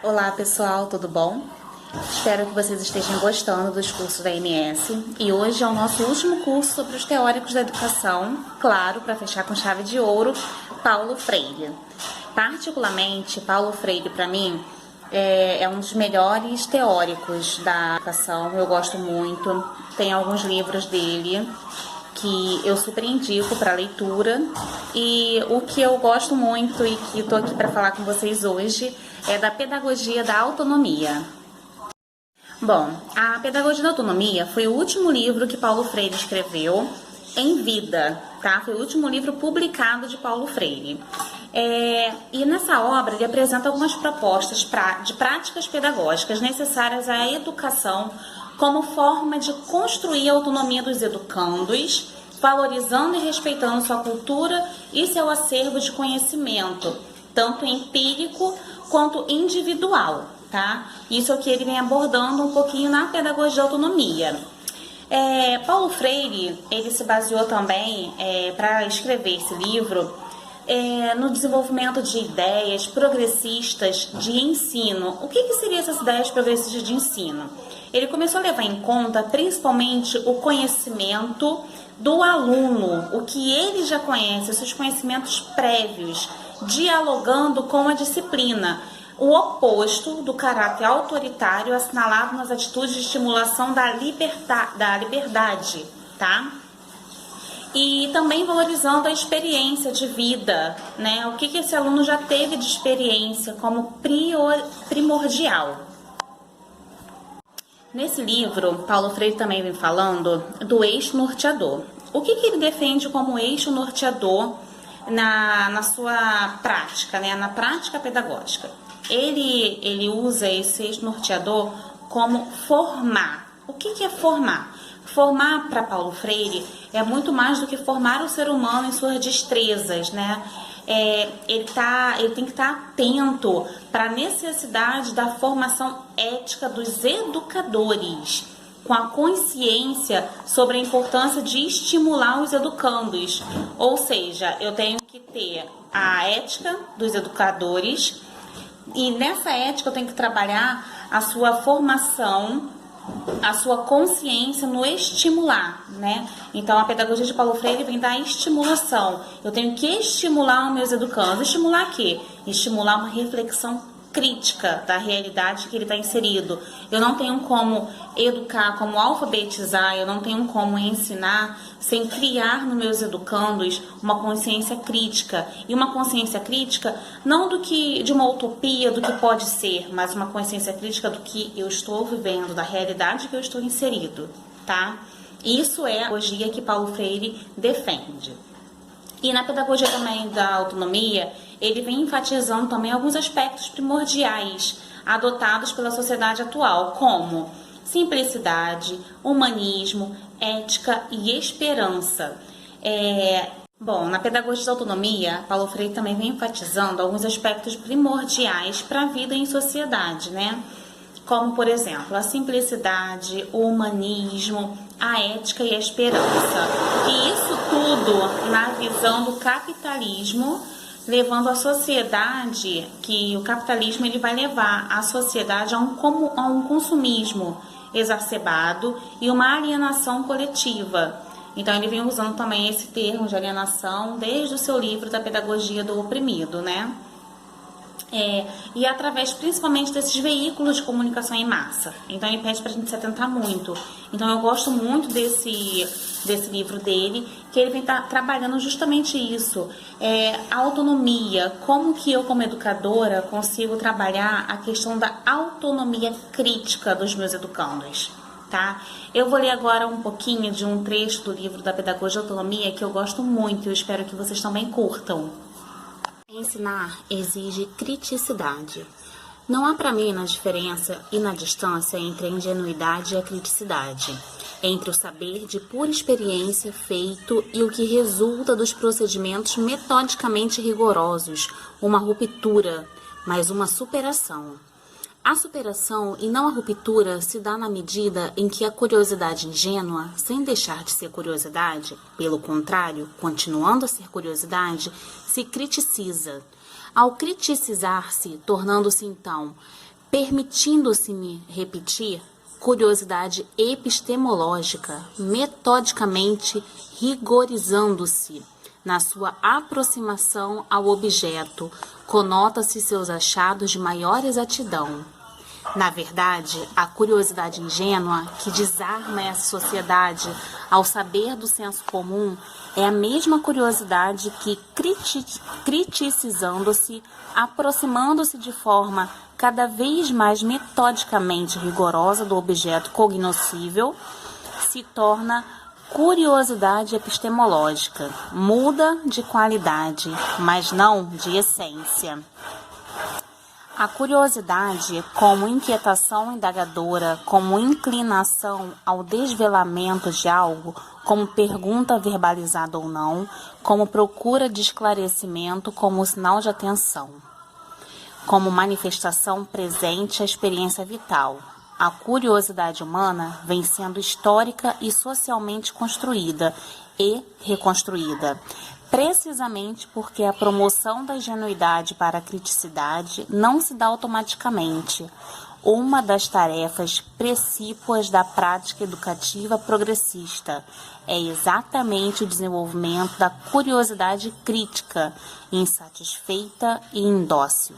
Olá pessoal, tudo bom? Espero que vocês estejam gostando dos cursos da MS e hoje é o nosso último curso sobre os teóricos da educação, claro, para fechar com chave de ouro, Paulo Freire. Particularmente, Paulo Freire para mim é um dos melhores teóricos da educação, eu gosto muito, tem alguns livros dele que eu super indico para leitura, e o que eu gosto muito e que estou aqui para falar com vocês hoje é da pedagogia da autonomia. Bom, a Pedagogia da Autonomia foi o último livro que Paulo Freire escreveu em vida, tá? Foi o último livro publicado de Paulo Freire. E nessa obra ele apresenta algumas propostas de práticas pedagógicas necessárias à educação como forma de construir a autonomia dos educandos, valorizando e respeitando sua cultura e seu acervo de conhecimento, tanto empírico quanto individual, tá? Isso é o que ele vem abordando um pouquinho na Pedagogia da Autonomia. Paulo Freire, ele se baseou também para escrever esse livro no desenvolvimento de ideias progressistas de ensino. O que seriam essas ideias progressistas de ensino? Ele começou a levar em conta principalmente o conhecimento do aluno, o que ele já conhece, os seus conhecimentos prévios, dialogando com a disciplina, o oposto do caráter autoritário assinalado nas atitudes de estimulação da liberdade, tá? E também valorizando a experiência de vida, né? O que esse aluno já teve de experiência como primordial. Nesse livro, Paulo Freire também vem falando do eixo norteador. O que ele defende como eixo norteador na sua prática, né? Na prática pedagógica? Ele usa esse eixo norteador como formar. O que é formar? Formar, para Paulo Freire, é muito mais do que formar o ser humano em suas destrezas, né? Ele tem que estar atento para a necessidade da formação ética dos educadores, com a consciência sobre a importância de estimular os educandos. Ou seja, eu tenho que ter a ética dos educadores, e nessa ética eu tenho que trabalhar a sua formação, a sua consciência no estimular, né? Então a pedagogia de Paulo Freire vem da estimulação. Eu tenho que estimular os meus educandos. Estimular o quê? Estimular uma reflexão crítica da realidade que ele está inserido. Eu não tenho como educar, como alfabetizar, eu não tenho como ensinar sem criar nos meus educandos uma consciência crítica. E uma consciência crítica não de uma utopia do que pode ser, mas uma consciência crítica do que eu estou vivendo, da realidade que eu estou inserido, tá? Isso é a pedagogia que Paulo Freire defende. E na pedagogia também da autonomia, ele vem enfatizando também alguns aspectos primordiais adotados pela sociedade atual, como simplicidade, humanismo, ética e esperança. Na pedagogia da autonomia, Paulo Freire também vem enfatizando alguns aspectos primordiais para a vida em sociedade, né? Como, por exemplo, a simplicidade, o humanismo, a ética e a esperança. E isso tudo na visão do capitalismo, levando a sociedade, que o capitalismo ele vai levar a sociedade a um consumismo exacerbado e uma alienação coletiva. Então ele vem usando também esse termo de alienação desde o seu livro da Pedagogia do Oprimido, né? E através principalmente desses veículos de comunicação em massa. Então ele pede para a gente se atentar muito. Então eu gosto muito desse livro dele, que ele vem trabalhando justamente isso, a autonomia, como que eu como educadora consigo trabalhar a questão da autonomia crítica dos meus educandos, tá? Eu vou ler agora um pouquinho de um trecho do livro da Pedagogia da Autonomia que eu gosto muito e eu espero que vocês também curtam. Ensinar exige criticidade. Não há para mim na diferença e na distância entre a ingenuidade e a criticidade, entre o saber de pura experiência feito e o que resulta dos procedimentos metodicamente rigorosos, uma ruptura, mas uma superação. A superação e não a ruptura se dá na medida em que a curiosidade ingênua, sem deixar de ser curiosidade, pelo contrário, continuando a ser curiosidade, se criticiza. Ao criticizar-se, tornando-se então permitindo-se-me repetir, curiosidade epistemológica, metodicamente rigorizando-se na sua aproximação ao objeto, conota-se seus achados de maior exatidão. Na verdade, a curiosidade ingênua que desarma essa sociedade ao saber do senso comum é a mesma curiosidade que, criticizando-se, aproximando-se de forma cada vez mais metodicamente rigorosa do objeto cognoscível, se torna curiosidade epistemológica. Muda de qualidade, mas não de essência. A curiosidade, como inquietação indagadora, como inclinação ao desvelamento de algo, como pergunta verbalizada ou não, como procura de esclarecimento, como sinal de atenção, como manifestação presente à experiência vital. A curiosidade humana vem sendo histórica e socialmente construída e reconstruída, precisamente porque a promoção da ingenuidade para a criticidade não se dá automaticamente. Uma das tarefas precípuas da prática educativa progressista é exatamente o desenvolvimento da curiosidade crítica, insatisfeita e indócil.